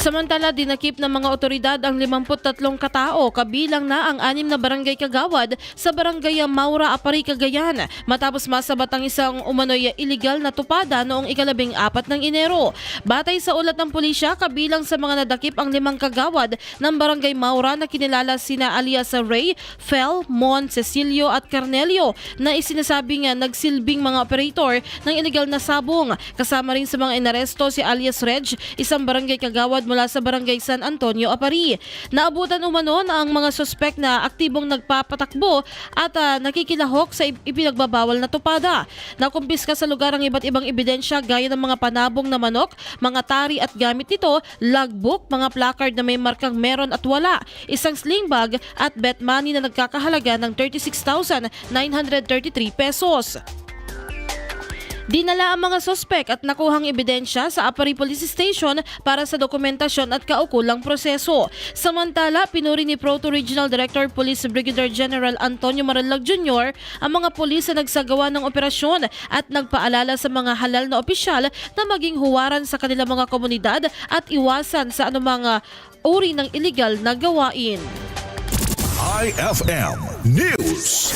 Samantala, dinakip ng mga otoridad ang 53 katao, kabilang na ang 6 na barangay kagawad sa barangay Maura, Apari, Cagayan, matapos masabat ang isang umano'y iligal na tupada noong ika-14 ng Enero. Batay sa ulat ng pulisya, kabilang sa mga nadakip ang 5 kagawad ng barangay Maura na kinilala sina alias Ray, Fel, Mon, Cecilio at Carnelio na isinasabing nagsilbing mga operator ng iligal na sabong. Kasama rin sa mga inaresto si alias Reg, isang barangay kagawad mula sa barangay San Antonio, Apari. Naabutan umano na ang mga suspek na aktibong nagpapatakbo at nakikilahok sa ipinagbabawal na tupada. Nakumpiska sa lugar ang iba't ibang ebidensya gaya ng mga panabong na manok, mga tari at gamit nito, logbook, mga placard na may markang meron at wala, isang sling bag at bet money na nagkakahalaga ng 36,933 pesos. Dinala ang mga sospek at nakuhang ebidensya sa Apari Police Station para sa dokumentasyon at kaukulang proseso. Samantala, pinuri ni Proto Regional Director Police Brigadier General Antonio Maranlag Jr. ang mga pulis na nagsagawa ng operasyon at nagpaalala sa mga halal na opisyal na maging huwaran sa kanilang mga komunidad at iwasan sa anumang uri ng illegal na gawain. IFM News.